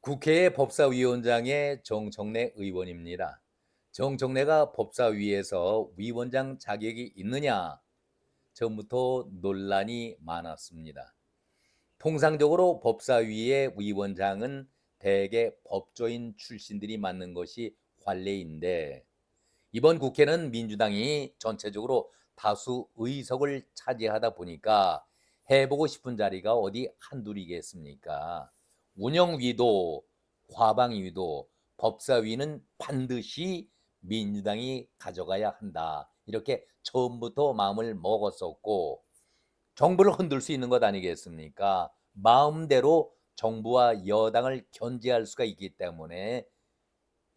국회 법사위원장의 정청래 의원입니다. 정청래가 법사위에서 위원장 자격이 있느냐? 처음부터 논란이 많았습니다. 통상적으로 법사위의 위원장은 대개 법조인 출신들이 맡는 것이 관례인데, 이번 국회는 민주당이 전체적으로 다수 의석을 차지하다 보니까 해보고 싶은 자리가 어디 한둘이겠습니까? 운영위도 과방위도 법사위는 반드시 민주당이 가져가야 한다, 이렇게 처음부터 마음을 먹었었고, 정부를 흔들 수 있는 것 아니겠습니까? 마음대로 정부와 여당을 견제할 수가 있기 때문에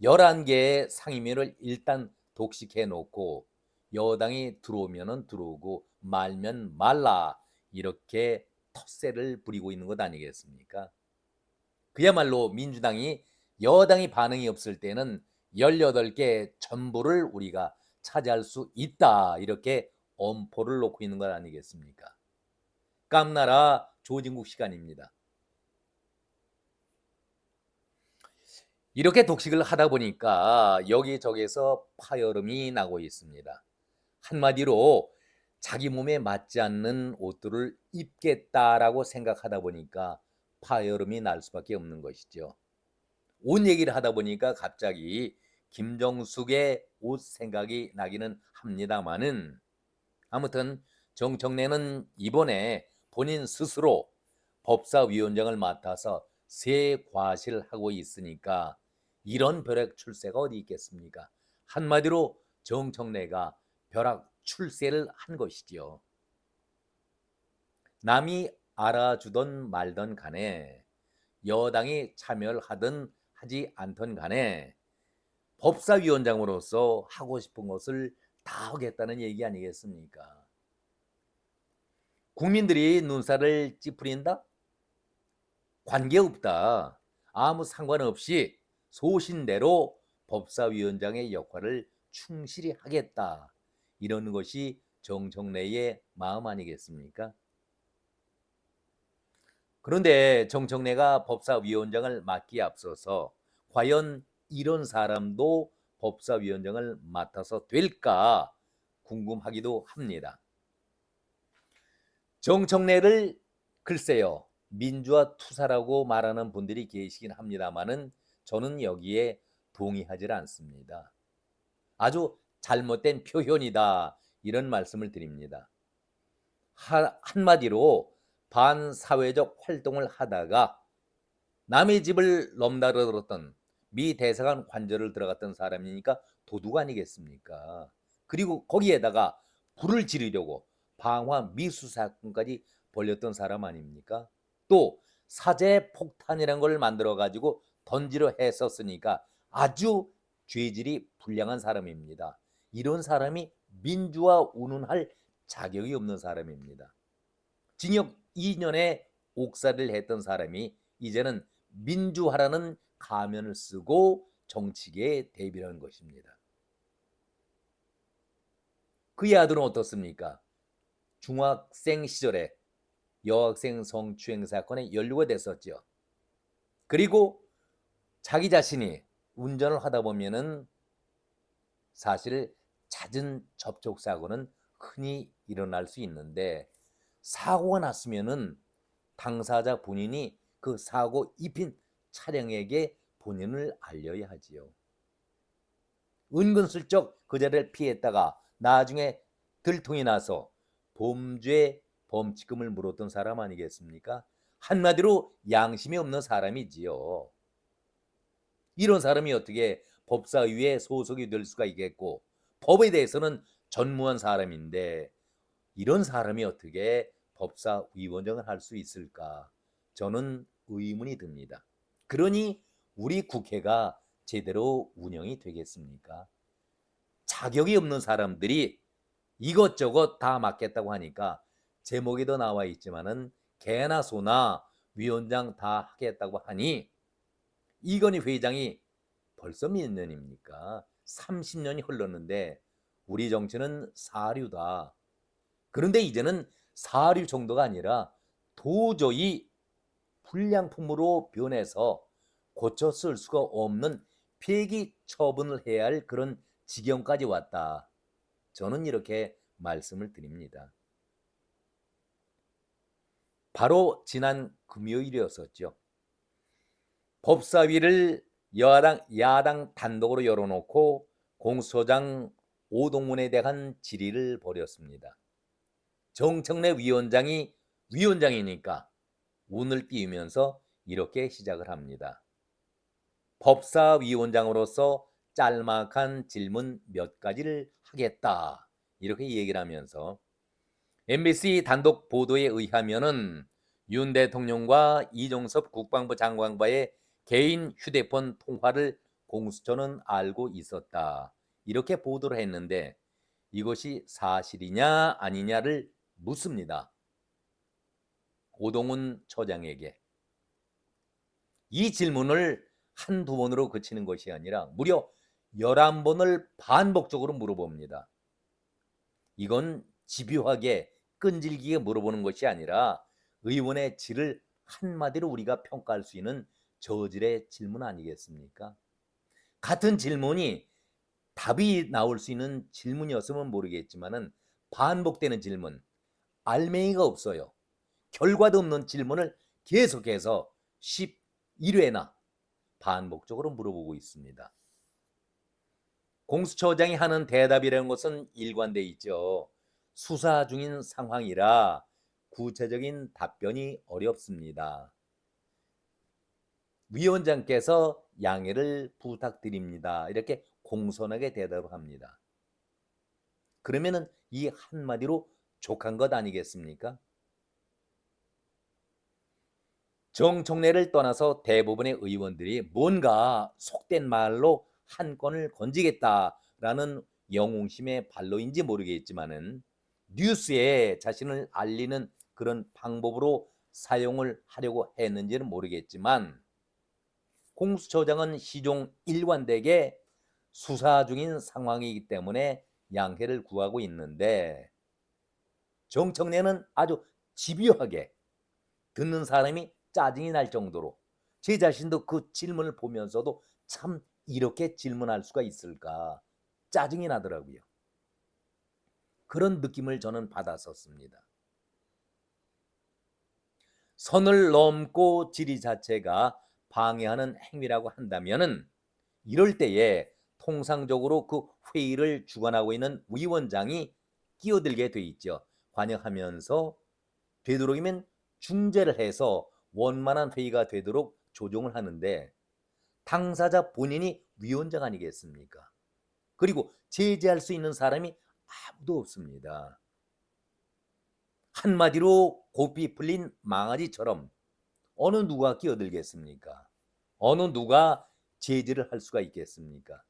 11개의 상임위를 일단 독식해 놓고 여당이 들어오면 들어오고 말면 말라, 이렇게 텃세를 부리고 있는 것 아니겠습니까? 그야말로 민주당이 여당이 반응이 없을 때는 18개 전부를 우리가 차지할 수 있다, 이렇게 엄포를 놓고 있는 것 아니겠습니까? 깜나라 조진국 시간입니다. 이렇게 독식을 하다 보니까 여기저기서 파열음이 나고 있습니다. 한마디로 자기 몸에 맞지 않는 옷들을 입겠다라고 생각하다 보니까 파열음이 날 수밖에 없는 것이죠. 옷 얘기를 하다 보니까 갑자기 김정숙의 옷 생각이 나기는 합니다만은, 아무튼 정청래는 이번에 본인 스스로 법사위원장을 맡아서 새 과실을 하고 있으니까 이런 벼락 출세가 어디 있겠습니까? 한마디로 정청래가 벼락 출세를 한 것이지요. 남이 알아주던 말던 간에, 여당이 참여를 하든 하지 않던 간에 법사위원장으로서 하고 싶은 것을 다 하겠다는 얘기 아니겠습니까? 국민들이 눈살을 찌푸린다? 관계없다. 아무 상관없이 소신대로 법사위원장의 역할을 충실히 하겠다, 이러는 것이 정청래의 마음 아니겠습니까? 그런데 정청래가 법사위원장을 맡기에 앞서서 과연 이런 사람도 법사위원장을 맡아서 될까 궁금하기도 합니다. 정청래를 글쎄요, 민주화 투사라고 말하는 분들이 계시긴 합니다만은 저는 여기에 동의하지 않습니다. 아주 잘못된 표현이다, 이런 말씀을 드립니다. 한마디로 반사회적 활동을 하다가 남의 집을 넘나들었던 미 대사관 관저를 들어갔던 사람이니까 도둑 아니겠습니까? 그리고 거기에다가 불을 지르려고 방화 미수 사건까지 벌였던 사람 아닙니까? 또 사제 폭탄이라는 걸 만들어 가지고 던지려 했었으니까 아주 죄질이 불량한 사람입니다. 이런 사람이 민주화 운운할 자격이 없는 사람입니다. 징역 2년에 옥살이를 했던 사람이 이제는 민주화라는 가면을 쓰고 정치계에 대비하는 것입니다. 그의 아들은 어떻습니까? 중학생 시절에 여학생 성추행 사건에 연루가 됐었죠. 그리고 자기 자신이 운전을 하다 보면은 사실 잦은 접촉 사고는 흔히 일어날 수 있는데, 사고가 났으면은 당사자 본인이 그 사고 입힌 차량에게 본인을 알려야 하지요. 은근슬쩍 그 자리를 피했다가 나중에 들통이 나서 범죄 범칙금을 물었던 사람 아니겠습니까? 한마디로 양심이 없는 사람이지요. 이런 사람이 어떻게 법사위에 소속이 될 수가 있겠고, 법에 대해서는 전무한 사람인데 이런 사람이 어떻게 법사위원장을 할 수 있을까? 저는 의문이 듭니다. 그러니 우리 국회가 제대로 운영이 되겠습니까? 자격이 없는 사람들이 이것저것 다 맡겠다고 하니까 제목에도 나와 있지만은 개나 소나 위원장 다 하겠다고 하니, 이건희 회장이 벌써 몇 년입니까? 30년이 흘렀는데 우리 정치는 사류다. 그런데 이제는 사류 정도가 아니라 도저히 불량품으로 변해서 고쳐 쓸 수가 없는 폐기 처분을 해야 할 그런 지경까지 왔다. 저는 이렇게 말씀을 드립니다. 바로 지난 금요일이었었죠. 법사위를 야당 단독으로 열어놓고 공수처장 오동훈에 대한 질의를 벌였습니다. 정청래 위원장이 위원장이니까 운을 띄우면서 이렇게 시작을 합니다. 법사위원장으로서 짤막한 질문 몇 가지를 하겠다. 이렇게 얘기를 하면서 MBC 단독 보도에 의하면은 윤 대통령과 이종섭 국방부 장관과의 개인 휴대폰 통화를 공수처는 알고 있었다. 이렇게 보도를 했는데 이것이 사실이냐 아니냐를 묻습니다. 오동훈 처장에게. 이 질문을 한두 번으로 그치는 것이 아니라 무려 11번을 반복적으로 물어봅니다. 이건 집요하게 끈질기게 물어보는 것이 아니라 의원의 질을 한마디로 우리가 평가할 수 있는 저질의 질문 아니겠습니까? 같은 질문이 답이 나올 수 있는 질문이었으면 모르겠지만은 반복되는 질문, 알맹이가 없어요. 결과도 없는 질문을 계속해서 11회나 반복적으로 물어보고 있습니다. 공수처장이 하는 대답이라는 것은 일관돼 있죠. 수사 중인 상황이라 구체적인 답변이 어렵습니다. 위원장께서 양해를 부탁드립니다. 이렇게 공손하게 대답을 합니다. 그러면은 이 한마디로 족한 것 아니겠습니까? 정청래를 떠나서 대부분의 의원들이 뭔가 속된 말로 한 건을 건지겠다라는 영웅심의 발로인지 모르겠지만은 뉴스에 자신을 알리는 그런 방법으로 사용을 하려고 했는지는 모르겠지만 공수처장은 시종 일관되게 수사 중인 상황이기 때문에 양해를 구하고 있는데 정청래는 아주 집요하게 듣는 사람이 짜증이 날 정도로 제 자신도 그 질문을 보면서도 참 이렇게 질문할 수가 있을까 짜증이 나더라고요. 그런 느낌을 저는 받았었습니다. 선을 넘고 질의 자체가 방해하는 행위라고 한다면은 이럴 때에 통상적으로 그 회의를 주관하고 있는 위원장이 끼어들게 돼 있죠. 관여하면서 되도록이면 중재를 해서 원만한 회의가 되도록 조정을 하는데 당사자 본인이 위원장 아니겠습니까? 그리고 제재할 수 있는 사람이 아무도 없습니다. 한마디로 고삐 풀린 망아지처럼 어느 누가 끼어들겠습니까? 어느 누가 제재를 할 수가 있겠습니까?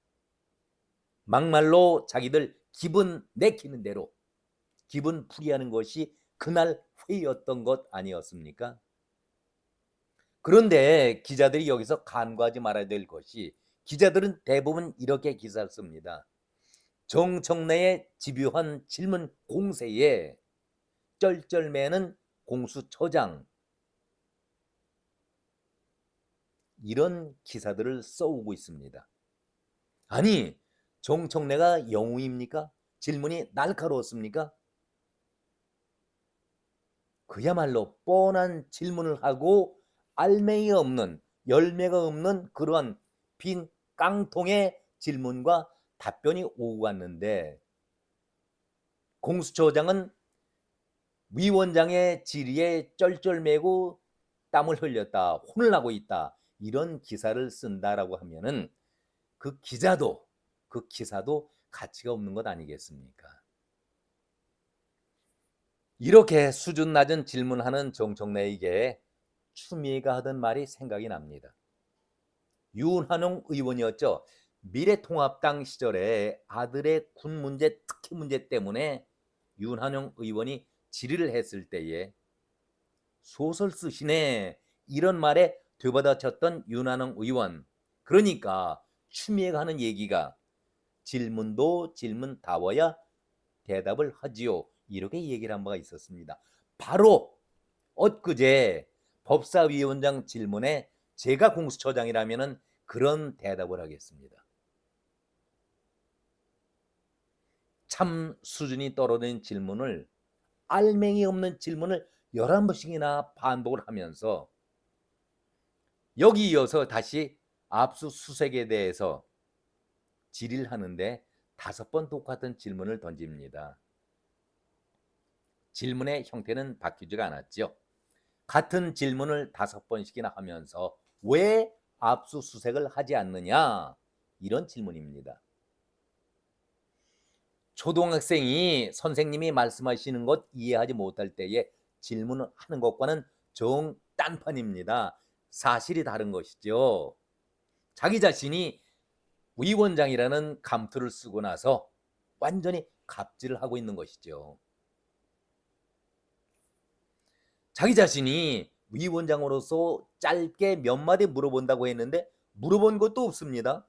막말로 자기들 기분 내키는 대로 기분 풀이하는 것이 그날 회의였던 것 아니었습니까? 그런데 기자들이 여기서 간과하지 말아야 될 것이 기자들은 대부분 이렇게 기사를 씁니다. 정청래의 집요한 질문 공세에 쩔쩔매는 공수처장 이런 기사들을 써오고 있습니다. 아니 정청래가 영웅입니까? 질문이 날카로웠습니까? 그야말로 뻔한 질문을 하고 알맹이가 없는 열매가 없는 그러한 빈 깡통의 질문과 답변이 오고 갔는데 공수처장은 위원장의 질의에 쩔쩔매고 땀을 흘렸다. 혼을 나고 있다. 이런 기사를 쓴다라고 하면은 그 기자도 그 기사도 가치가 없는 것 아니겠습니까? 이렇게 수준 낮은 질문하는 정청래에게 추미애가 하던 말이 생각이 납니다. 윤한홍 의원이었죠. 미래통합당 시절에 아들의 군 문제, 특히 문제 때문에 윤한홍 의원이 질의를 했을 때에 소설 쓰시네 이런 말에 되받아쳤던 윤한홍 의원. 그러니까 추미애가 하는 얘기가 질문도 질문다워야 대답을 하지요. 이렇게 얘기를 한 바가 있었습니다. 바로 엊그제 법사위원장 질문에 제가 공수처장이라면은 그런 대답을 하겠습니다. 참 수준이 떨어진 질문을, 알맹이 없는 질문을 11번씩이나 반복을 하면서 여기 이어서 다시 압수수색에 대해서 질의를 하는데 5번 똑같은 질문을 던집니다. 질문의 형태는 바뀌지가 않았죠. 같은 질문을 5번씩이나 하면서 왜 압수수색을 하지 않느냐, 이런 질문입니다. 초등학생이 선생님이 말씀하시는 것 이해하지 못할 때에 질문을 하는 것과는 정딴판입니다. 사실이 다른 것이죠. 자기 자신이 위원장이라는 감투를 쓰고 나서 완전히 갑질을 하고 있는 것이죠. 자기 자신이 위원장으로서 짧게 몇 마디 물어본다고 했는데 물어본 것도 없습니다.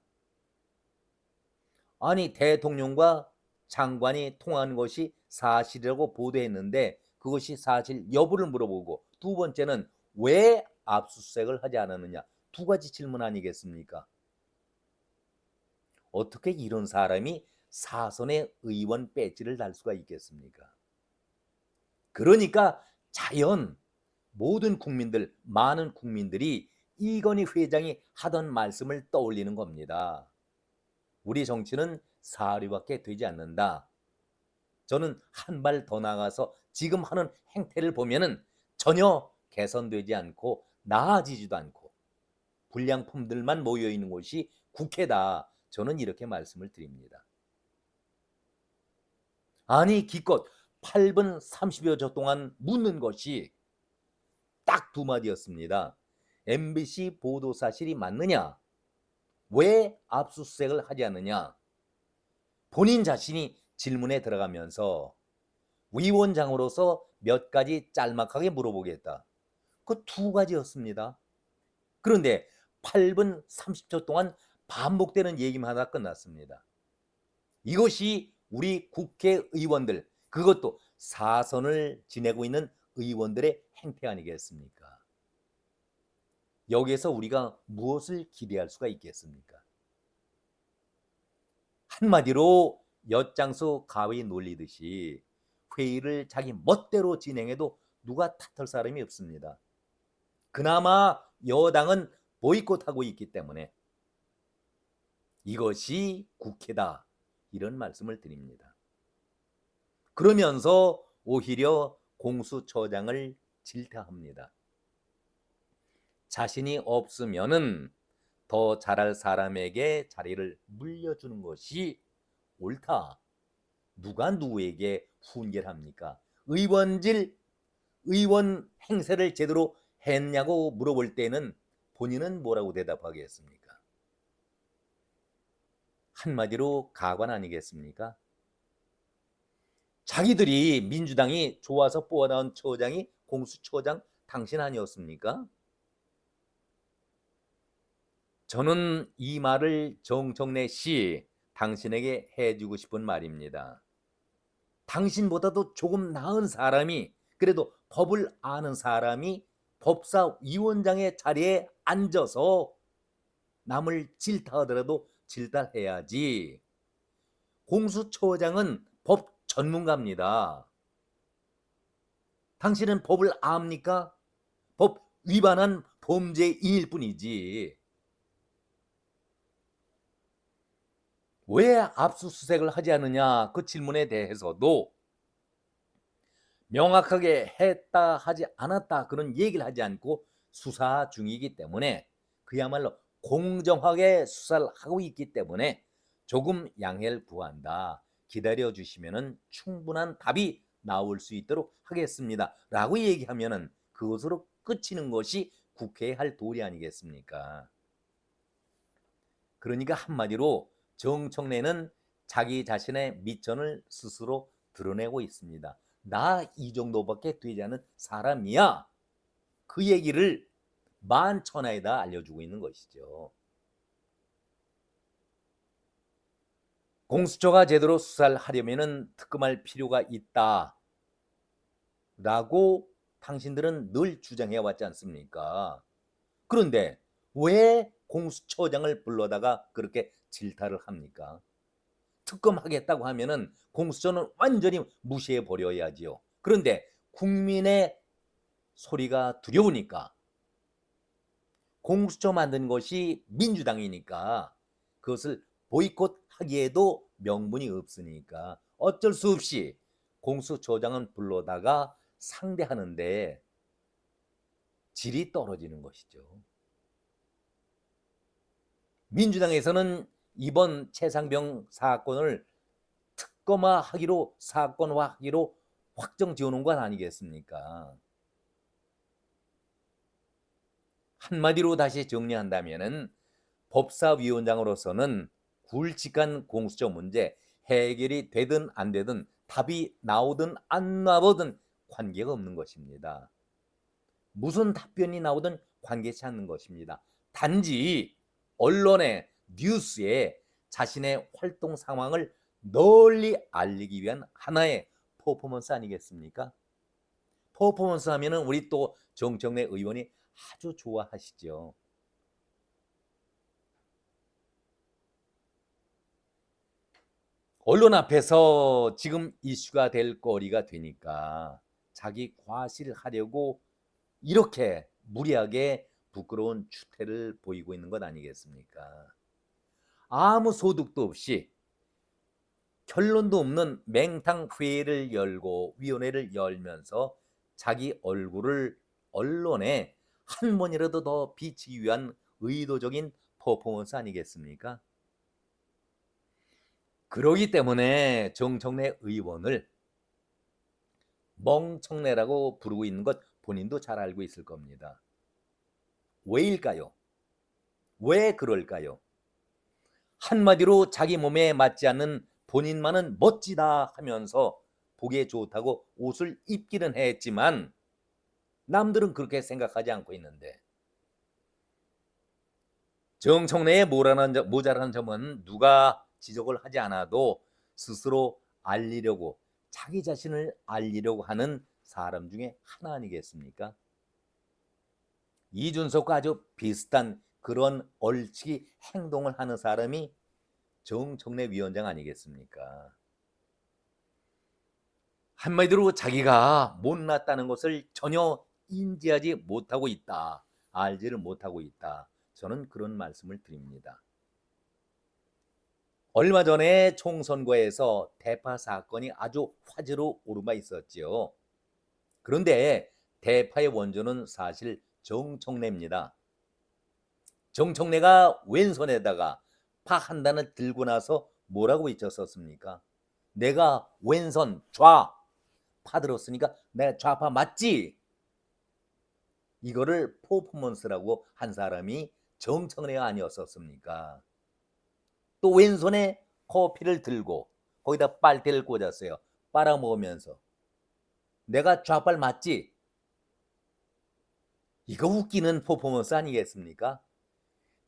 아니, 대통령과 장관이 통한 것이 사실이라고 보도했는데 그것이 사실 여부를 물어보고, 두 번째는 왜 압수수색을 하지 않았느냐, 2가지 질문 아니겠습니까? 어떻게 이런 사람이 사선의 의원 배지를 달 수가 있겠습니까? 그러니까 자연 모든 국민들, 많은 국민들이 이건희 회장이 하던 말씀을 떠올리는 겁니다. 우리 정치는 사료밖에 되지 않는다. 저는 한 발 더 나가서 지금 하는 행태를 보면은 전혀 개선되지 않고 나아지지도 않고 불량품들만 모여 있는 곳이 국회다. 저는 이렇게 말씀을 드립니다. 아니, 기껏 8분 30여 초 동안 묻는 것이 딱 2마디였습니다. MBC 보도 사실이 맞느냐? 왜 압수수색을 하지 않느냐? 본인 자신이 질문에 들어가면서 위원장으로서 몇 가지 짤막하게 물어보겠다. 그 2가지였습니다. 그런데 8분 30초 동안 반복되는 얘기만 하다 끝났습니다. 이것이 우리 국회의원들, 그것도 사선을 지내고 있는 의원들의 행태 아니겠습니까? 여기에서 우리가 무엇을 기대할 수가 있겠습니까? 한마디로 엿장수 가위 놀리듯이 회의를 자기 멋대로 진행해도 누가 탓할 사람이 없습니다. 그나마 여당은 보이콧하고 있기 때문에 이것이 국회다, 이런 말씀을 드립니다. 그러면서 오히려 공수처장을 질타합니다. 자신이 없으면은 더 잘할 사람에게 자리를 물려주는 것이 옳다. 누가 누구에게 훈계를 합니까? 의원 행세를 제대로 했냐고 물어볼 때는 본인은 뭐라고 대답하겠습니까? 한마디로 가관 아니겠습니까? 자기들이 민주당이 좋아서 뽑아나온 처장이 공수처장 당신 아니었습니까? 저는 이 말을 정청래 씨, 당신에게 해주고 싶은 말입니다. 당신보다도 조금 나은 사람이, 그래도 법을 아는 사람이 법사위원장의 자리에 앉아서 남을 질타하더라도 질타해야지. 공수처장은 법 전문가입니다. 당신은 법을 압니까? 법 위반한 범죄인일 뿐이지. 왜 압수수색을 하지 않느냐, 그 질문에 대해서도 명확하게 했다 하지 않았다 그런 얘기를 하지 않고 수사 중이기 때문에, 그야말로 공정하게 수사를 하고 있기 때문에 조금 양해를 구한다. 기다려 주시면은 충분한 답이 나올 수 있도록 하겠습니다. 라고 얘기하면은 그것으로 끝이는 것이 국회의 할 도리 아니겠습니까? 그러니까 한마디로 정청래는 자기 자신의 미천을 스스로 드러내고 있습니다. 나 이 정도밖에 되지 않은 사람이야. 그 얘기를 만천하에다 알려주고 있는 것이죠. 공수처가 제대로 수사를 하려면 특검할 필요가 있다 라고 당신들은 늘 주장해 왔지 않습니까? 그런데 왜 공수처장을 불러다가 그렇게 질타를 합니까? 특검하겠다고 하면은 공수처는 완전히 무시해 버려야지요. 그런데 국민의 소리가 두려우니까 공수처 만든 것이 민주당이니까 그것을 보이콧하기에도 명분이 없으니까 어쩔 수 없이 공수처장은 불러다가 상대하는데 질이 떨어지는 것이죠. 민주당에서는 이번 최상병 사건을 특검화하기로 사건화하기로 확정 지어놓은 건 아니겠습니까? 한마디로 다시 정리한다면은 법사위원장으로서는 굵직한 공수처 문제 해결이 되든 안 되든 답이 나오든 안 나오든 관계가 없는 것입니다. 무슨 답변이 나오든 관계치 않는 것입니다. 단지 언론의 뉴스에 자신의 활동 상황을 널리 알리기 위한 하나의 퍼포먼스 아니겠습니까? 퍼포먼스 하면은 우리 또 정청래 의원이 아주 좋아하시죠. 언론 앞에서 지금 이슈가 될 거리가 되니까 자기 과시하려고 이렇게 무리하게 부끄러운 추태를 보이고 있는 것 아니겠습니까? 아무 소득도 없이 결론도 없는 맹탕 회의를 열고 위원회를 열면서 자기 얼굴을 언론에 한 번이라도 더 비치기 위한 의도적인 퍼포먼스 아니겠습니까? 그러기 때문에 정청래 의원을 멍청래라고 부르고 있는 것 본인도 잘 알고 있을 겁니다. 왜일까요? 왜 그럴까요? 한마디로 자기 몸에 맞지 않는 본인만은 멋지다 하면서 보기에 좋다고 옷을 입기는 했지만 남들은 그렇게 생각하지 않고 있는데 정청래의 모자라는 점은 누가 지적을 하지 않아도 스스로 알리려고 자기 자신을 알리려고 하는 사람 중에 하나 아니겠습니까? 이준석과 아주 비슷한 그런 얼치기 행동을 하는 사람이 정청래 위원장 아니겠습니까? 한마디로 자기가 못났다는 것을 전혀 인지하지 못하고 있다. 알지를 못하고 있다. 저는 그런 말씀을 드립니다. 얼마 전에 총선거에서 대파 사건이 아주 화제로 오른 바 있었지요. 그런데 대파의 원조는 사실 정청래입니다. 정청래가 왼손에다가 파 한 단을 들고 나서 뭐라고 외쳤었습니까? 내가 왼손 좌파 들었으니까 내가 좌파 맞지? 이거를 퍼포먼스라고 한 사람이 정청래가 아니었었습니까? 또 왼손에 커피를 들고 거기다 빨대를 꽂았어요. 빨아먹으면서 내가 좌빨 맞지? 이거 웃기는 퍼포먼스 아니겠습니까?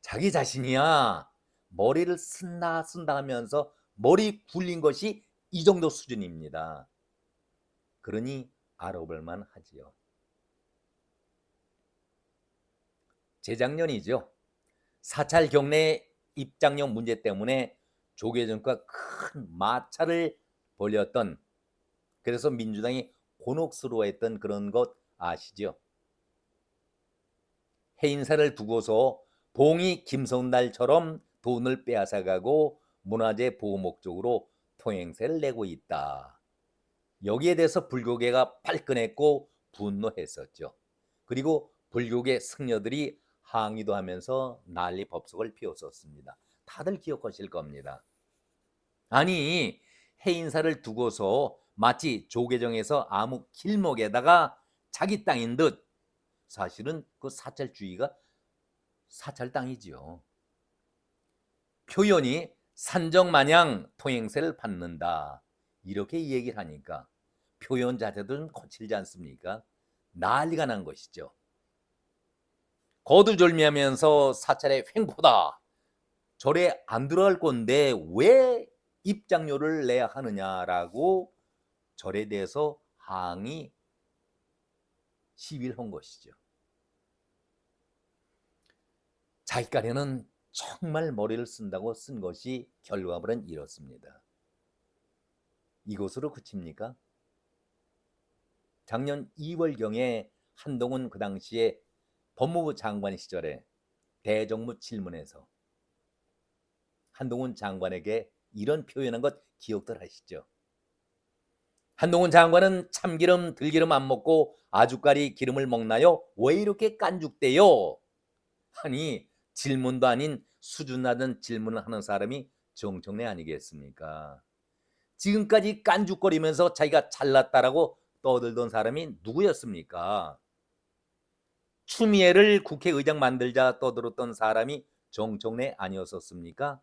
자기 자신이야 머리를 쓴다 하면서 머리 굴린 것이 이 정도 수준입니다. 그러니 알아볼만 하지요. 재작년이죠. 사찰 경내 입장료 문제 때문에 조계종과 큰 마찰을 벌였던 그래서 민주당이 곤혹스러워했던 그런 것 아시죠? 해인사를 두고서 봉이 김성날처럼 돈을 빼앗아가고 문화재 보호 목적으로 통행세를 내고 있다. 여기에 대해서 불교계가 발끈했고 분노했었죠. 그리고 불교계 승려들이 항의도 하면서 난리 법석을 피웠었습니다. 다들 기억하실 겁니다. 아니 해인사를 두고서 마치 조계정에서 아무 길목에다가 자기 땅인 듯 사실은 그 사찰주의가 사찰 땅이지요. 표현이 산정마냥 통행세를 받는다 이렇게 얘기를 하니까 표현 자체도 좀 거칠지 않습니까? 난리가 난 것이죠. 거두절미하면서 사찰의 횡포다. 절에 안 들어갈 건데 왜 입장료를 내야 하느냐라고 절에 대해서 항의 시위를 한 것이죠. 자기까지는 정말 머리를 쓴다고 쓴 것이 결과물은 이렇습니다. 이것으로 그칩니까? 작년 2월경에 한동훈 그 당시에 법무부 장관 시절에 대정부 질문에서 한동훈 장관에게 이런 표현한 것 기억들 하시죠? 한동훈 장관은 참기름 들기름 안 먹고 아주까리 기름을 먹나요? 왜 이렇게 깐죽대요? 아니, 질문도 아닌 수준 낮은 질문을 하는 사람이 정청래 아니겠습니까? 지금까지 깐죽거리면서 자기가 잘났다라고 떠들던 사람이 누구였습니까? 추미애를 국회의장 만들자 떠들었던 사람이 정청래 아니었었습니까?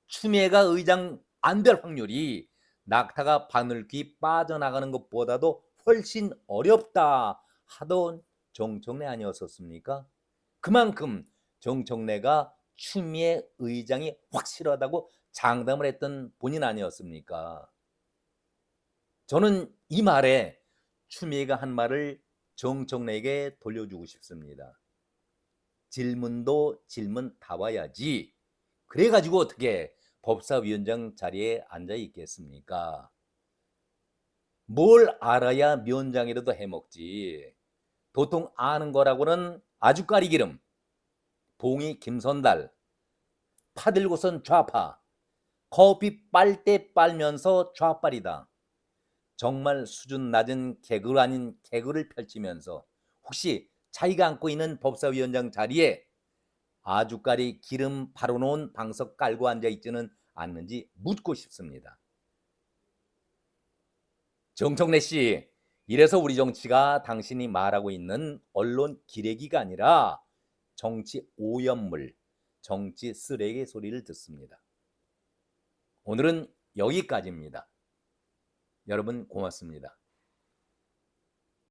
추미애가 의장 안 될 확률이 낙타가 바늘귀 빠져나가는 것보다도 훨씬 어렵다 하던 정청래 아니었었습니까? 그만큼 정청래가 추미애 의장이 확실하다고 장담을 했던 본인 아니었습니까? 저는 이 말에 추미애가 한 말을 정청래에게 돌려주고 싶습니다. 질문도 질문 다 와야지. 그래가지고 어떻게 법사위원장 자리에 앉아 있겠습니까? 뭘 알아야 위원장이라도 해먹지. 도통 아는 거라고는 아주까리 기름, 봉이 김선달, 파들고선 좌파, 커피 빨대 빨면서 좌빨이다. 정말 수준 낮은 개그 아닌 개그를 펼치면서 혹시 자기가 안고 있는 법사위원장 자리에 아주까리 기름 바로놓은 방석 깔고 앉아있지는 않는지 묻고 싶습니다. 정청래 씨, 이래서 우리 정치가 당신이 말하고 있는 언론 기레기가 아니라 정치 오염물, 정치 쓰레기 소리를 듣습니다. 오늘은 여기까지입니다. 여러분 고맙습니다.